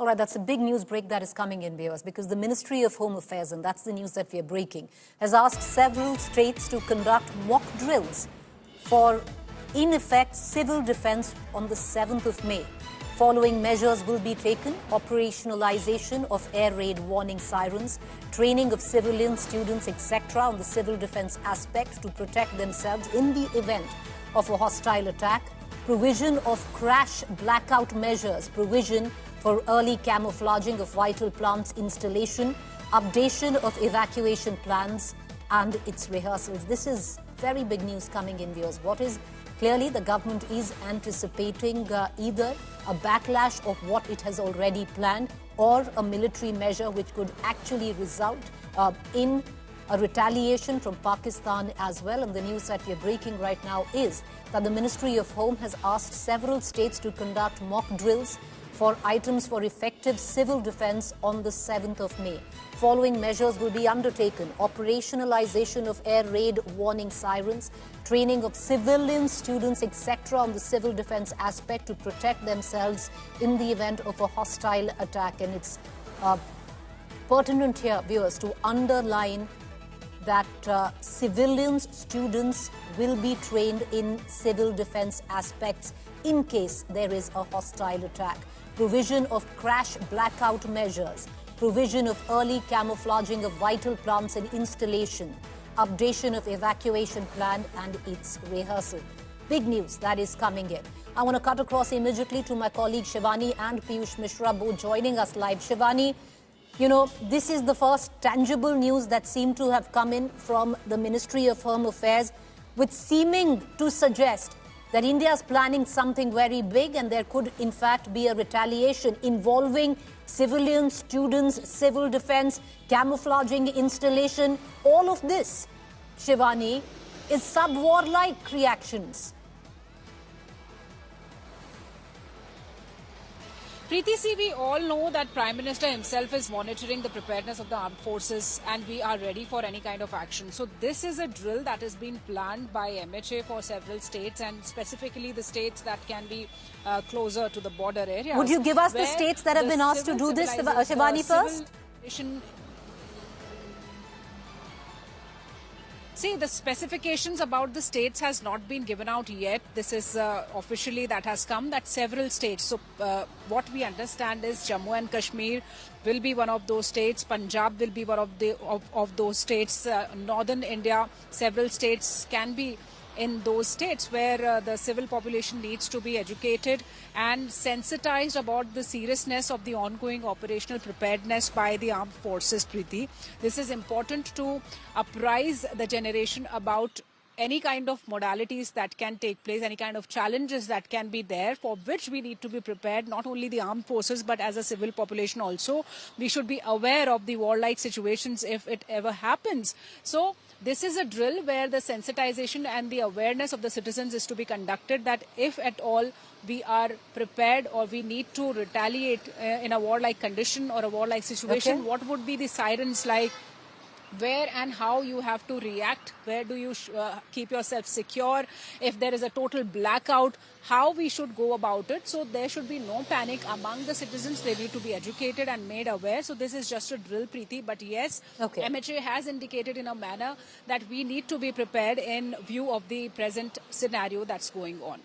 All right, that's a big news break that is coming in, viewers, because the Ministry of Home Affairs, and that's the news that we are breaking, has asked several states to conduct mock drills for, in effect, civil defense on the 7th of May. Following measures will be taken: operationalization of air raid warning sirens, training of civilian students, etc., on the civil defense aspect to protect themselves in the event of a hostile attack, provision of crash blackout measures, provision for early camouflaging of vital plants installation, updation of evacuation plans and its rehearsals. This is very big news coming in, viewers. What is clearly the government is anticipating either a backlash of what it has already planned or a military measure which could actually result in a retaliation from Pakistan as well. And the news that we are breaking right now is that the Ministry of Home has asked several states to conduct mock drills for items for effective civil defense on the 7th of May. Following measures will be undertaken: operationalization of air raid warning sirens, training of civilian students, etc., on the civil defense aspect to protect themselves in the event of a hostile attack. And it's pertinent here, viewers, to underline that civilians, students will be trained in civil defense aspects in case there is a hostile attack. Provision of crash blackout measures, provision of early camouflaging of vital plants and installation, updation of evacuation plan and its rehearsal. Big news that is coming in. I want to cut across immediately to my colleague Shivani and Piyush Mishra, both joining us live. Shivani, you know, this is the first tangible news that seemed to have come in from the Ministry of Home Affairs, with seeming to suggest that India is planning something very big and there could in fact be a retaliation involving civilians, students, civil defense, camouflaging installation. All of this, Shivani, is sub-war-like reactions. Preeti, see, we all know that Prime Minister himself is monitoring the preparedness of the armed forces and we are ready for any kind of action. So this is a drill that has been planned by MHA for several states, and specifically the states that can be closer to the border areas. Would you give us the states that have been asked to do this, Shivani, first? See, the specifications about the states has not been given out yet. This is officially that has come, that several states. So what we understand is Jammu and Kashmir will be one of those states. Punjab will be one of those states. Northern India, several states can be in those states where the civil population needs to be educated and sensitized about the seriousness of the ongoing operational preparedness by the armed forces, Preeti. This is important to apprise the generation about any kind of modalities that can take place, any kind of challenges that can be there, for which we need to be prepared, not only the armed forces, but as a civil population also. We should be aware of the warlike situations if it ever happens. So this is a drill where the sensitization and the awareness of the citizens is to be conducted, that if at all we are prepared or we need to retaliate in a warlike condition or a warlike situation, what would be the sirens like? Where and how you have to react, where do you keep yourself secure, if there is a total blackout, how we should go about it. So there should be no panic among the citizens. They need to be educated and made aware. So this is just a drill, Preeti. But yes, MHA has indicated in a manner that we need to be prepared in view of the present scenario that's going on.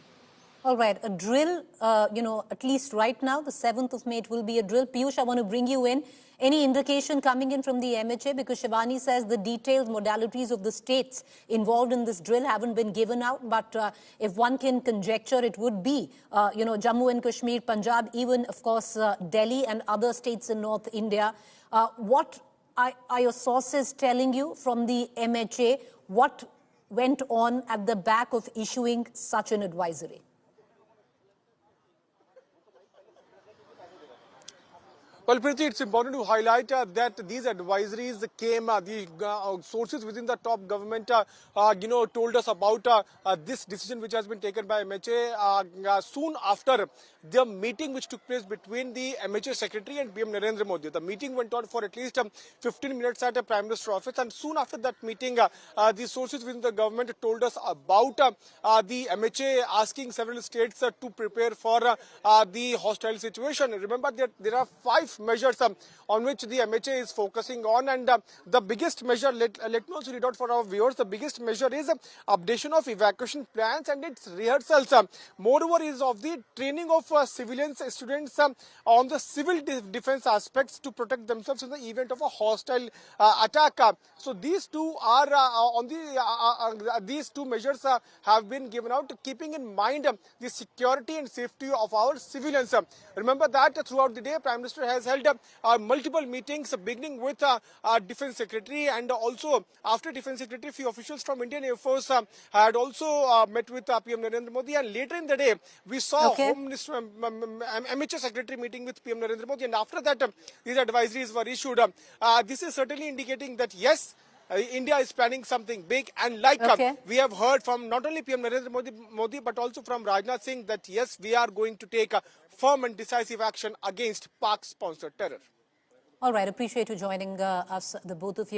All right, a drill, at least right now, the 7th of May, it will be a drill. Piyush, I want to bring you in. Any indication coming in from the MHA? Because Shivani says the detailed modalities of the states involved in this drill haven't been given out. But if one can conjecture, it would be, Jammu and Kashmir, Punjab, even, of course, Delhi and other states in North India. What are your sources telling you from the MHA? What went on at the back of issuing such an advisory? Well, Preeti, it's important to highlight that these advisories came, the sources within the top government, told us about this decision which has been taken by MHA soon after the meeting which took place between the MHA Secretary and PM Narendra Modi. The meeting went on for at least 15 minutes at the Prime Minister's office, and soon after that meeting, the sources within the government told us about the MHA asking several states to prepare for the hostile situation. Remember that there are 5 measures on which the MHA is focusing on, and the biggest measure, let me also read out for our viewers, the biggest measure is updation of evacuation plans and its rehearsals. Moreover, is of the training of civilians, students on the civil defense aspects to protect themselves in the event of a hostile attack. So these two are these two measures have been given out, keeping in mind the security and safety of our civilians. Remember that throughout the day, Prime Minister has held multiple meetings, beginning with Defence Secretary, and also after Defence Secretary, few officials from Indian Air Force had also met with PM Narendra Modi, and later in the day, we saw Home Minister, MHA Secretary meeting with PM Narendra Modi, and after that, these advisories were issued. This is certainly indicating that yes, India is planning something big, and like we have heard from not only PM Narendra Modi but also from Rajnath Singh that yes, we are going to take firm and decisive action against Pak-sponsored terror. All right, appreciate you joining us, the both of you.